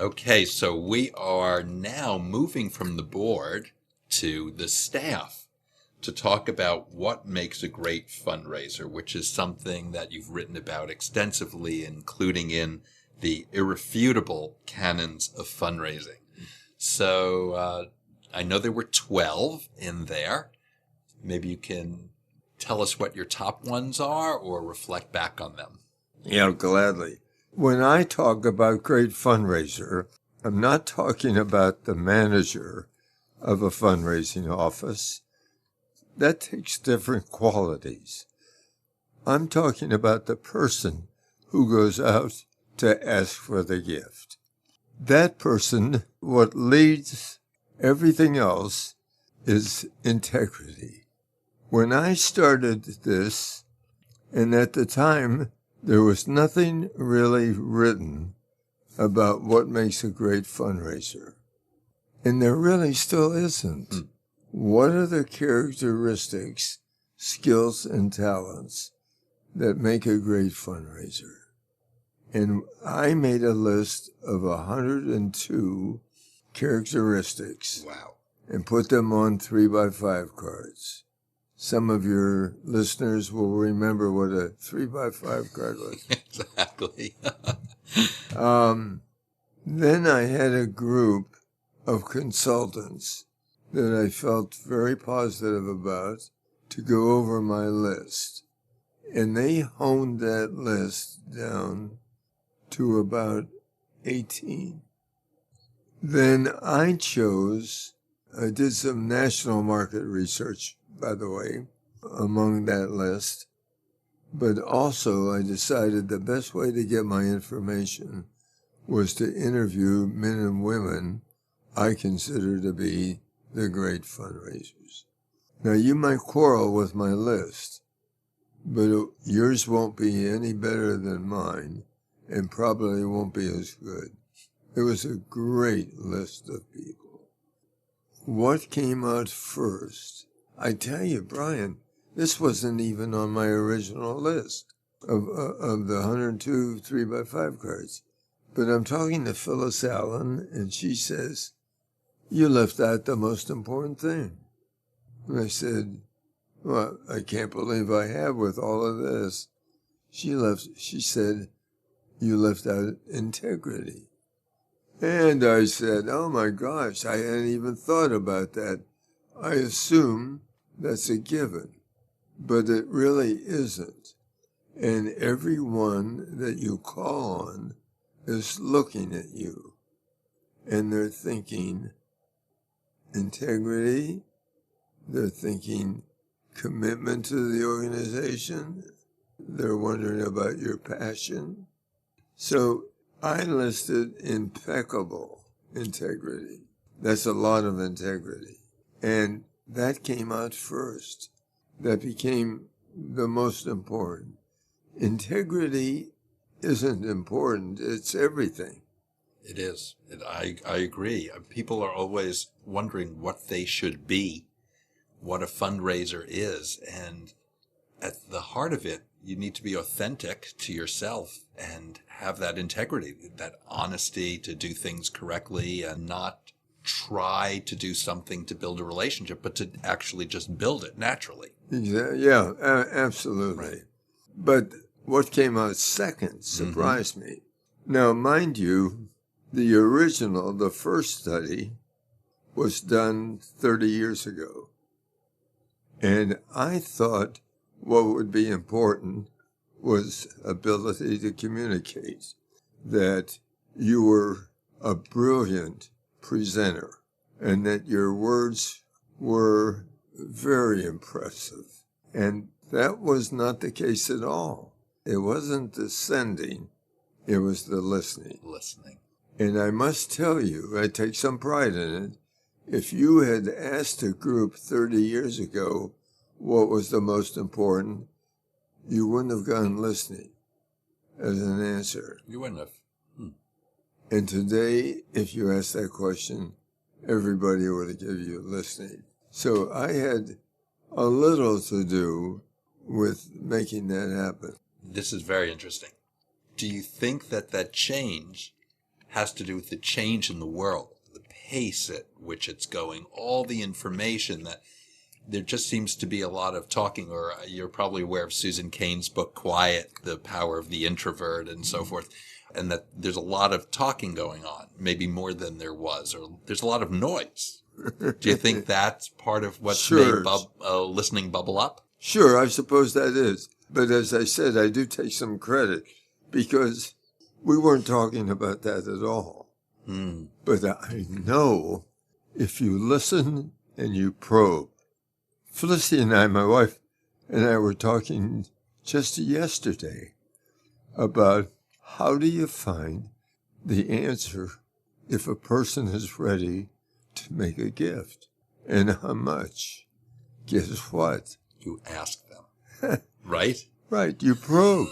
Okay, so we are now moving from the board to the staff to talk about what makes a great fundraiser, which is something that you've written about extensively, including in the irrefutable canons of fundraising. So I know there were 12 in there. Maybe you can tell us what your top ones are or reflect back on them. Yeah, gladly. When I talk about great fundraiser, I'm not talking about the manager of a fundraising office. That takes different qualities. I'm talking about the person who goes out to ask for the gift. That person, what leads everything else is integrity. When I started this, and at the time, there was nothing really written about what makes a great fundraiser. And there really still isn't. What are the characteristics, skills, and talents that make a great fundraiser? And I made a list of 102 characteristics. Wow. And put them on 3x5 cards. Some of your listeners will remember what a 3x5 card was. Exactly. Then I had a group of consultants that I felt very positive about to go over my list. And they honed that list down to about 18. Then I did some national market research, by the way, among that list. But also I decided the best way to get my information was to interview men and women I consider to be the great fundraisers. Now, you might quarrel with my list, but yours won't be any better than mine and probably won't be as good. It was a great list of people. What came out first? I tell you, Brian, this wasn't even on my original list of the 102 3x5 cards. But I'm talking to Phyllis Allen, and she says, you left out the most important thing. And I said, well, I can't believe I have with all of this. She said, you left out integrity. And I said, oh my gosh, I hadn't even thought about that. I assume that's a given, but it really isn't. And everyone that you call on is looking at you, and they're thinking integrity, they're thinking commitment to the organization, they're wondering about your passion. So I listed impeccable integrity. That's a lot of integrity. And that came out first. That became the most important. Integrity isn't important. It's everything. It is. I agree. People are always wondering what they should be, what a fundraiser is. And at the heart of it, you need to be authentic to yourself and have that integrity, that honesty to do things correctly and not try to do something to build a relationship, but to actually just build it naturally. Yeah, absolutely. Right. But what came out second surprised me. Now, mind you, the first study, was done 30 years ago. And I thought what would be important was ability to communicate, that you were a brilliant presenter and that your words were very impressive. And that was not the case at all. It wasn't the sending, it was the listening. And I must tell you, I take some pride in it, if you had asked a group 30 years ago what was the most important, you wouldn't have gone listening as an answer. You wouldn't have. And today, if you ask that question, everybody would give you listening. So I had a little to do with making that happen. This is very interesting. Do you think that change has to do with the change in the world, the pace at which it's going, all the information that there just seems to be a lot of talking, or you're probably aware of Susan Cain's book, Quiet, The Power of the Introvert, and so forth, and that there's a lot of talking going on, maybe more than there was, or there's a lot of noise. Do you think that's part of what's Sure. made listening bubble up? Sure, I suppose that is. But as I said, I do take some credit because we weren't talking about that at all. But I know if you listen and you probe. Felicity and I, my wife and I, were talking just yesterday about how do you find the answer if a person is ready to make a gift and how much. Guess what? You ask them, right? Right, you probe.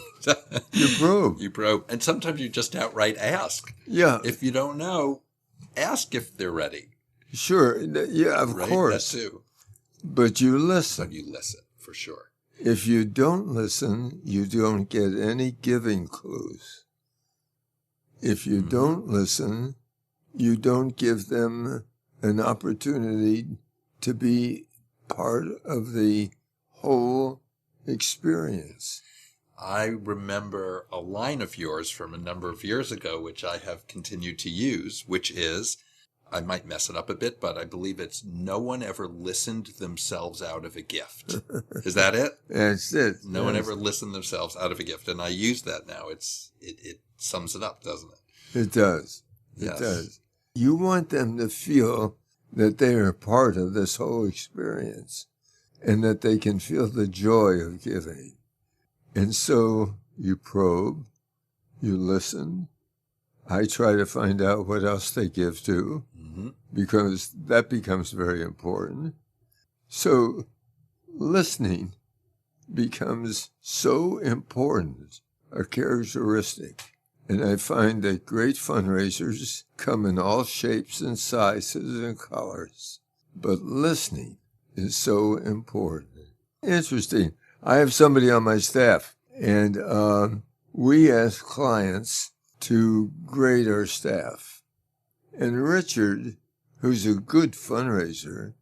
You probe. You probe. And sometimes you just outright ask. Yeah. If you don't know, ask if they're ready. Sure. Yeah, of Right? course. That too. But you listen. But you listen, for sure. If you don't listen, you don't get any giving clues. If you don't listen, you don't give them an opportunity to be part of the whole experience. I remember a line of yours from a number of years ago, which I have continued to use, which is, I might mess it up a bit, but I believe it's, no one ever listened themselves out of a gift. Is that it? That's it. No one ever listened themselves out of a gift. And I use that now. It sums it up, doesn't it? It does. Yes. It does. You want them to feel that they are part of this whole experience and that they can feel the joy of giving. And so you probe, you listen. I try to find out what else they give to, because that becomes very important. So listening becomes so important, a characteristic. And I find that great fundraisers come in all shapes and sizes and colors. But listening is so important. Interesting. I have somebody on my staff, and we ask clients to grade our staff. And Richard, who's a good fundraiser,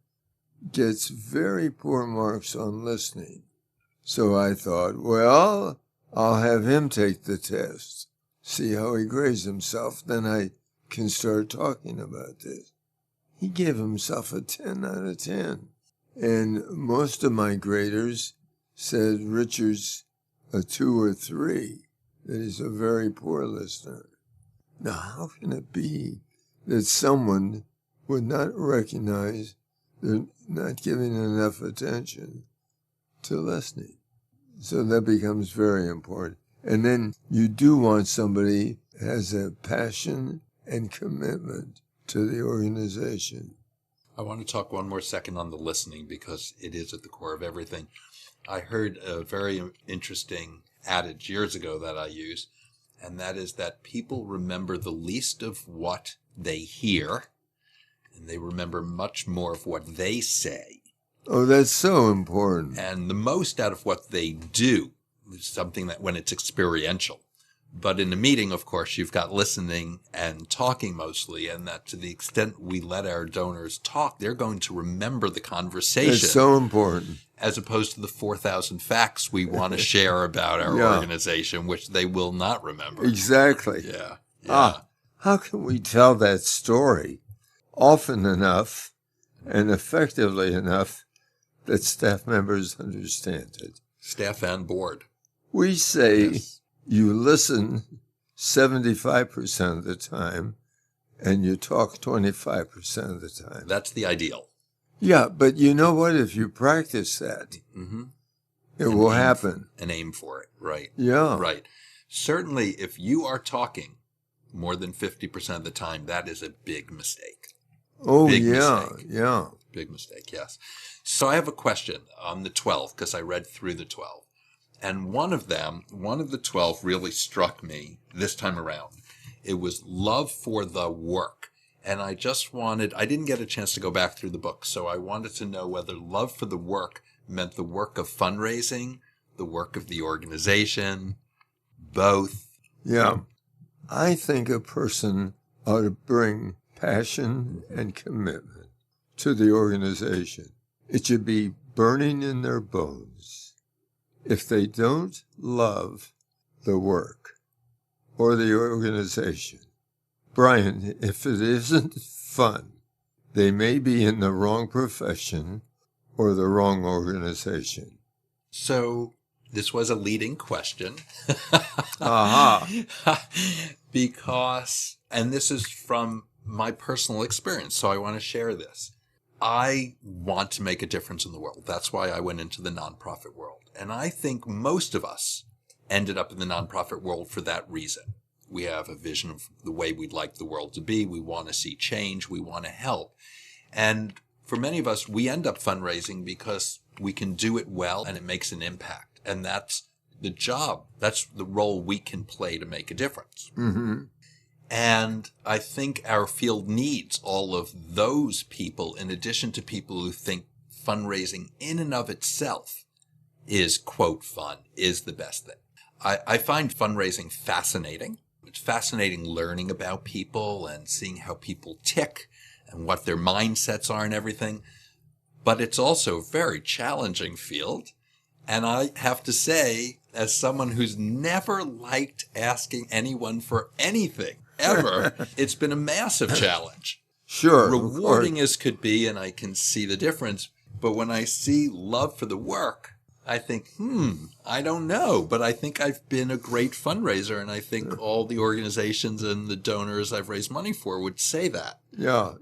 gets very poor marks on listening. So I thought, well, I'll have him take the test, see how he grades himself, then I can start talking about this. He gave himself a 10 out of 10. And most of my graders said Richard's a 2 or 3, that he's a very poor listener. Now, how can it be that someone would not recognize they're not giving enough attention to listening? So that becomes very important. And then you do want somebody that has a passion and commitment to the organization. I want to talk one more second on the listening, because it is at the core of everything. I heard a very interesting adage years ago that I use, and that is that people remember the least of what they hear, and they remember much more of what they say. Oh, that's so important. And the most out of what they do is something that when it's experiential. But in a meeting, of course, you've got listening and talking mostly, and that to the extent we let our donors talk, they're going to remember the conversation. It's so important. As opposed to the 4,000 facts we want to share about our organization, which they will not remember. Exactly. Yeah. How can we tell that story often enough and effectively enough that staff members understand it? Staff and board. We say you listen 75% of the time and you talk 25% of the time. That's the ideal. Yeah, but you know what? If you practice that, it will happen. And aim for it, right? Yeah. Right. Certainly, if you are talking more than 50% of the time, that is a big mistake. Oh, Big yeah, mistake. yeah. Big mistake, yes. So I have a question on the 12, because I read through the 12. And one of the 12 really struck me this time around. It was love for the work. And I didn't get a chance to go back through the book, so I wanted to know whether love for the work meant the work of fundraising, the work of the organization, both. Yeah. I think a person ought to bring passion and commitment to the organization. It should be burning in their bones. If they don't love the work or the organization, Brian, if it isn't fun, they may be in the wrong profession or the wrong organization. So this was a leading question. Aha. Because, and this is from my personal experience, so I want to share this. I want to make a difference in the world. That's why I went into the nonprofit world. And I think most of us ended up in the nonprofit world for that reason. We have a vision of the way we'd like the world to be. We want to see change. We want to help. And for many of us, we end up fundraising because we can do it well and it makes an impact. And that's the job. That's the role we can play to make a difference. Mm-hmm. And I think our field needs all of those people in addition to people who think fundraising in and of itself is, quote, fun, is the best thing. I find fundraising fascinating. It's fascinating learning about people and seeing how people tick and what their mindsets are and everything. But it's also a very challenging field. And I have to say, as someone who's never liked asking anyone for anything, ever, it's been a massive challenge. Sure. Rewarding as could be, and I can see the difference. But when I see love for the work, I think, I don't know. But I think I've been a great fundraiser, and I think all the organizations and the donors I've raised money for would say that. Yeah.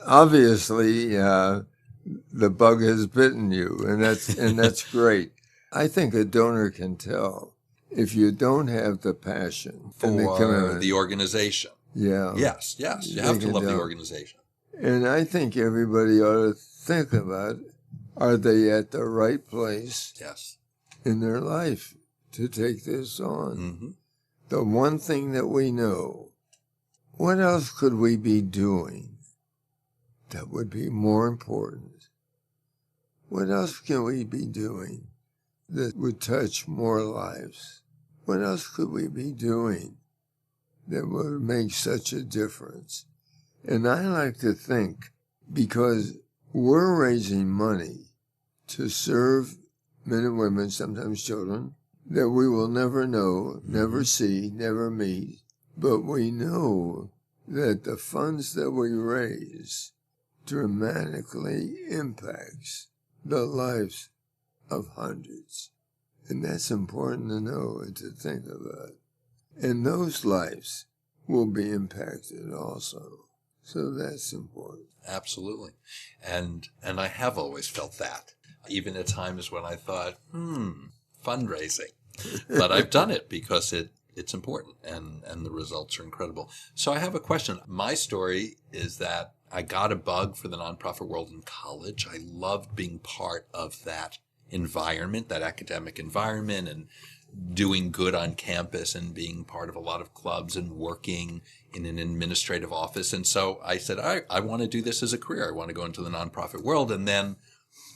Obviously, the bug has bitten you, and that's great. I think a donor can tell if you don't have the passion For and the commitment. the organization. Yeah. Yes. You have to love the organization. And I think everybody ought to think about, are they at the right place in their life to take this on? Mm-hmm. The one thing that we know, what else could we be doing that would be more important? What else can we be doing that would touch more lives? What else could we be doing that would make such a difference? And I like to think, because we're raising money to serve men and women, sometimes children, that we will never know, never see, never meet, but we know that the funds that we raise dramatically impacts the lives of hundreds. And that's important to know and to think about. And those lives will be impacted also. So that's important. Absolutely. And I have always felt that, even at times when I thought, fundraising. But I've done it because it's important and the results are incredible. So I have a question. My story is that I got a bug for the nonprofit world in college. I loved being part of that environment, that academic environment, and doing good on campus and being part of a lot of clubs and working in an administrative office. And so I said, I want to do this as a career. I want to go into the nonprofit world. And then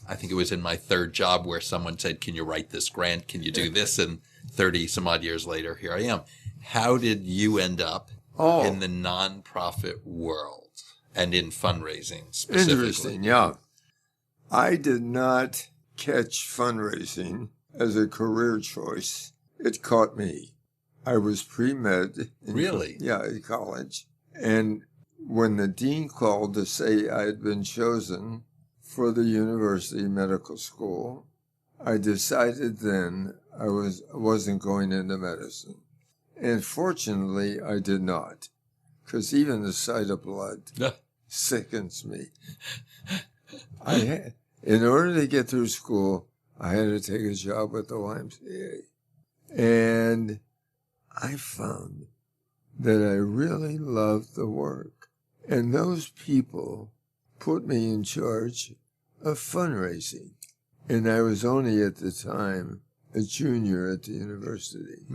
I think it was in my third job where someone said, can you write this grant? Can you do this? And 30 some odd years later, here I am. How did you end up in the nonprofit world and in fundraising specifically? Interesting, yeah. I did not catch fundraising as a career choice. It caught me. I was pre-med. Really? In college. And when the dean called to say I had been chosen for the university medical school, I decided then I wasn't going into medicine. And fortunately, I did not, because even the sight of blood sickens me. In order to get through school, I had to take a job with the YMCA. And I found that I really loved the work. And those people put me in charge of fundraising. And I was only at the time a junior at the university.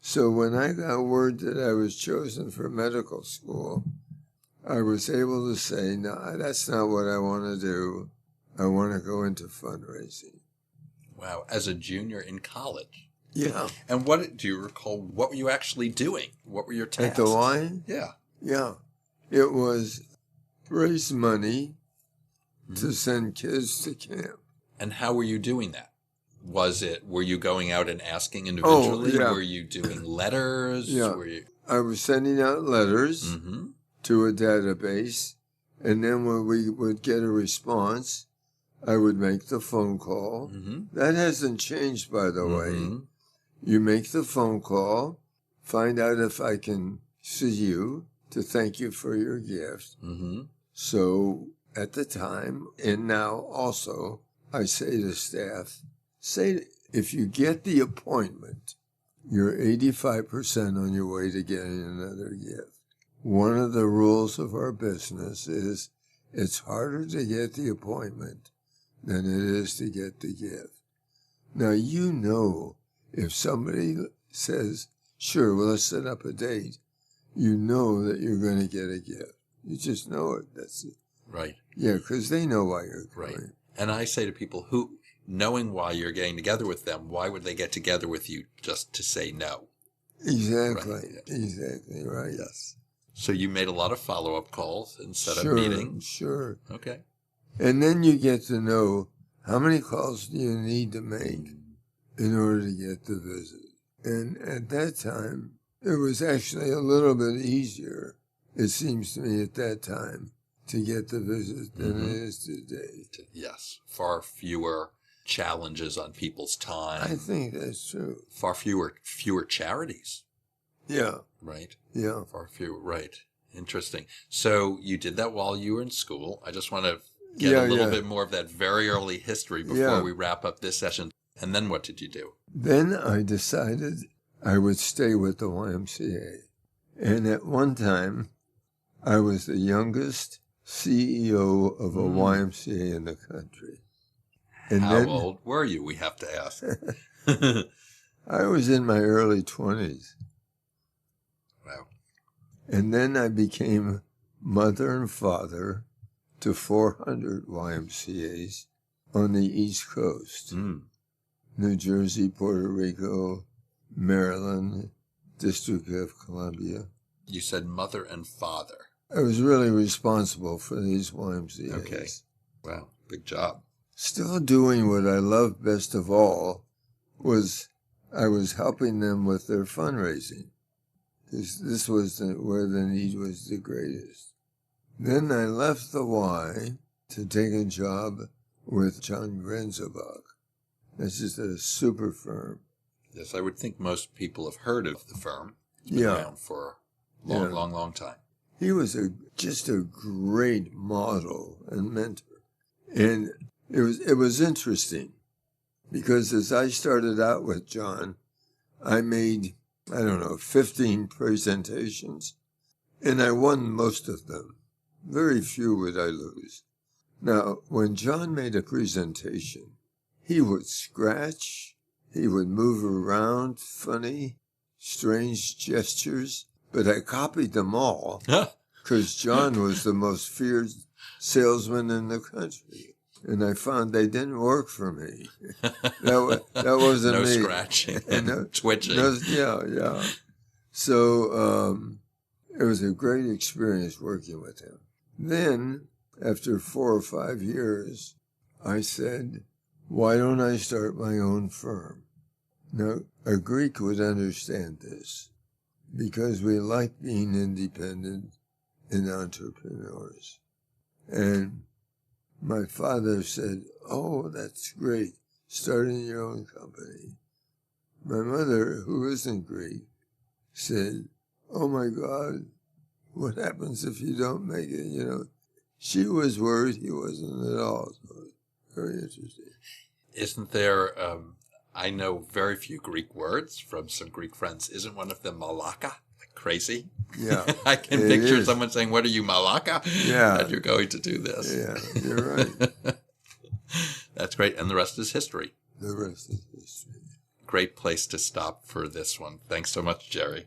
So when I got word that I was chosen for medical school, I was able to say, no, that's not what I want to do. I want to go into fundraising. Wow, as a junior in college. Yeah. And what do you recall? What were you actually doing? What were your tasks? At the Y? Yeah. Yeah. It was raise money to send kids to camp. And how were you doing that? Were you going out and asking individually? Oh, yeah. Were you doing letters? Yeah. Were you... I was sending out letters to a database, and then when we would get a response, I would make the phone call. That hasn't changed, by the way. You make the phone call, find out if I can see you to thank you for your gift. So at the time, and now also, I say to staff, if you get the appointment, you're 85% on your way to getting another gift. One of the rules of our business is it's harder to get the appointment than it is to get the gift. Now, you know, if somebody says, sure, well, let's set up a date, you know that you're going to get a gift. You just know it. That's it. Right. Yeah, because they know why you're coming. Right. And I say to people knowing why you're getting together with them, why would they get together with you just to say no? Exactly. Right. Exactly right. Yes. So you made a lot of follow-up calls and set up meetings. Sure. Okay. And then you get to know how many calls do you need to make in order to get the visit. And at that time, it was actually a little bit easier, it seems to me at that time, to get the visit than it is today. Yes. Far fewer challenges on people's time. I think that's true. Far fewer charities. Yeah. Right? Yeah. Far fewer. Right. Interesting. So you did that while you were in school. I just want to get a little bit more of that very early history before we wrap up this session. And then what did you do? Then I decided I would stay with the YMCA. And at one time, I was the youngest CEO of a YMCA in the country. And How old were you, we have to ask? I was in my early 20s. Wow. And then I became mother and father to 400 YMCAs on the East Coast. New Jersey, Puerto Rico, Maryland, District of Columbia. You said mother and father. I was really responsible for these YMCAs. Okay. Wow. Big job. Still doing what I loved best of all was I was helping them with their fundraising. This was where the need was the greatest. Then I left the Y to take a job with John Grenzebach. That's just a super firm. Yes, I would think most people have heard of the firm. It's been around for a long time. He was just a great model and mentor. And it was interesting because as I started out with John, I made, 15 presentations, and I won most of them. Very few would I lose. Now, when John made a presentation, he would scratch, he would move around, funny, strange gestures, but I copied them all because John was the most feared salesman in the country. And I found they didn't work for me. That wasn't no me. Scratching and twitching. Yeah. So it was a great experience working with him. Then, after 4 or 5 years, I said, why don't I start my own firm? Now, a Greek would understand this because we like being independent and entrepreneurs. And my father said, oh, that's great, starting your own company. My mother, who isn't Greek, said, oh my God, what happens if you don't make it? She was worried, he wasn't at all. So very interesting. Isn't there, I know very few Greek words from some Greek friends. Isn't one of them malaka? Like crazy? Yeah. I can picture someone saying, what are you, malaka? Yeah. That you're going to do this. Yeah, you're right. That's great. And the rest is history. The rest is history. Great place to stop for this one. Thanks so much, Jerry.